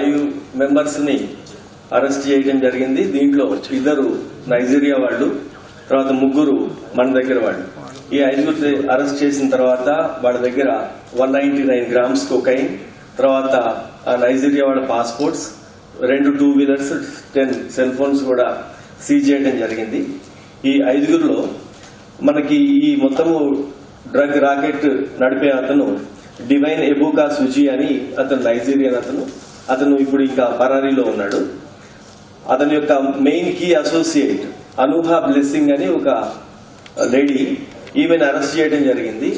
5 members ని arrest చేయడం జరిగింది. దీంట్లో 2 నైజీరియా వాళ్ళు, తర్వాత 3 మన దగ్గర వాళ్ళు. ఈ 5 అరెస్ట్ చేసిన తర్వాత వాళ్ళ దగ్గర 199 grams కోకైన్, తర్వాత నైజీరియా వాళ్ళ పాస్పోర్ట్స్, 2 2-wheelers, 10 సెల్ ఫోన్స్ కూడా సీజ్ చేయడం జరిగింది. ఈ 5లో మనకి ఈ మొత్తము డ్రగ్ రాకెట్ నడిపే అతను డివైన్ ఎబుకా సుజీ అని అతను నైజీరియన్ అతను ఇప్పుడు ఇంకా పరారీలో ఉన్నాడు. అతని యొక్క మెయిన్ కీ అసోసియేట్ అనూహా బ్లెస్సింగ్ అని ఒక లేడీ, ఈమెను అరెస్ట్ చేయడం జరిగింది.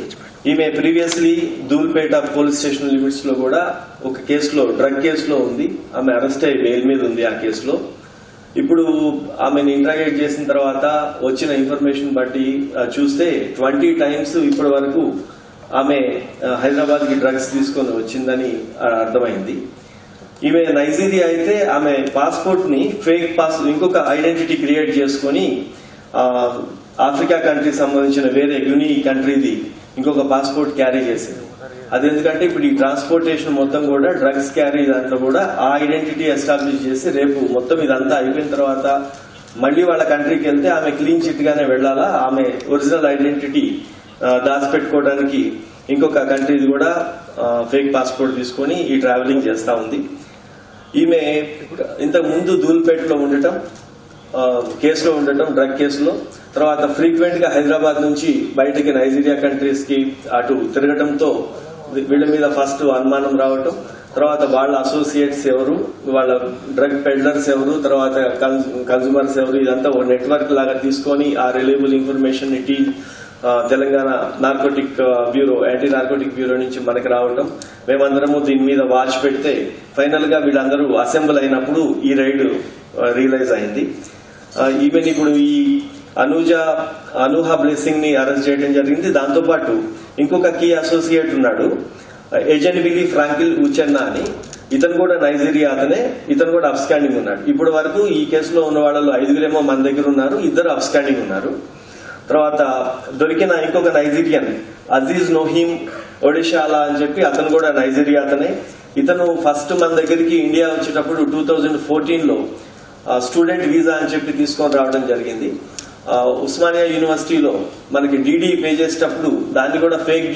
ఈమె previously Dhoolpet police station limits లో కూడా ఒక కేసులో, డ్రగ్ కేసులో ఉంది. ఆమె అరెస్ట్ అయ్యి బెయిల్ మీద ఉంది ఆ కేసులో. ఇప్పుడు ఆమెను ఇంట్రాగేట్ చేసిన తర్వాత వచ్చిన ఇన్ఫర్మేషన్ బట్టి చూస్తే 20 times ఇప్పటి వరకు ఆమె హైదరాబాద్ కి డ్రగ్స్ తీసుకొని వచ్చిందని అర్థమైంది. ఈమె నైజీరియా అయితే ఆమె పాస్పోర్ట్ ని ఇంకొక ఐడెంటిటీ క్రియేట్ చేసుకుని ఆఫ్రికా కంట్రీ సంబంధించిన వేరే యుని కంట్రీది ఇంకొక పాస్పోర్ట్ క్యారీ చేసింది. అదెందుకంటే ఇప్పుడు ఈ ట్రాన్స్పోర్టేషన్ మొత్తం కూడా డ్రగ్స్ క్యారీ దాంట్లో కూడా ఆ ఐడెంటిటీ ఎస్టాబ్లిష్ చేసి రేపు మొత్తం ఇదంతా అయిపోయిన తర్వాత మళ్ళీ వాళ్ళ కంట్రీకి వెళ్తే ఆమె క్లీన్ చిట్ గానే వెళ్లాలా. ఆమె ఒరిజినల్ ఐడెంటిటీ దాచిపెట్టుకోవడానికి ఇంకొక కంట్రీది కూడా ఫేక్ పాస్పోర్ట్ తీసుకొని ఈ ట్రావెలింగ్ చేస్తా ఉంది. ఈమె ఇంతకు ముందు ధూల్పేటలో ఉండటం, కేసులో ఉండటం, డ్రగ్ కేసులో, తర్వాత ఫ్రీక్వెంట్ గా హైదరాబాద్ నుంచి బయటకి నైజీరియా కంట్రీస్ కి అటు తిరగటంతో వీళ్ళ మీద ఫస్ట్ అనుమానం రావటం, తర్వాత వాళ్ళ అసోసియేట్స్ ఎవరు, వాళ్ళ డ్రగ్ పెడ్లర్స్ ఎవరు, తర్వాత కన్స్యూమర్స్ ఎవరు, ఇదంతా ఒక నెట్వర్క్ లాగా తీసుకొని ఆ రిలయబుల్ ఇన్ఫర్మేషన్ ని Telangana narcotic bureau, anti narcotic bureau నుంచి మనకి రావటం, మేమందరము దీని మీద వాచ్ పెడితే ఫైనల్ గా వీళ్ళందరూ అసెంబ్ల్ అయినప్పుడు ఈ రైడ్ రియలైజ్ అయింది. ఈవెన్ ఇప్పుడు ఈ అనూహా బ్లెస్సింగ్ ని అరెస్ట్ చేయడం జరిగింది. దాంతోపాటు ఇంకొక కీ అసోసియేట్ ఉన్నాడు, ఎజెన్విలి ఫ్రాంకిల్ ఉచెన్నా అని. ఇతను కూడా నైజీరియా అతనే, ఇతను కూడా అబ్స్కాండింగ్ ఉన్నాడు. ఇప్పటి వరకు ఈ కేసులో ఉన్న వాళ్ళలో 5 మన దగ్గర ఉన్నారు, 2 అబ్స్కాండింగ్ ఉన్నారు. తర్వాత దొరికిన ఇంకొక నైజీరియన్ అజీజ్ నోహీమ్ ఒడిషాలా అని చెప్పి అతను కూడా నైజీరియా అతనే. ఇతను ఫస్ట్ మన దగ్గరికి ఇండియా వచ్చేటప్పుడు 2014లో స్టూడెంట్ వీసా అని చెప్పి తీసుకొని రావడం జరిగింది. ఉస్మానియా యూనివర్సిటీలో మనకి డీడీ పే చేసేటప్పుడు దాన్ని కూడా ఫేక్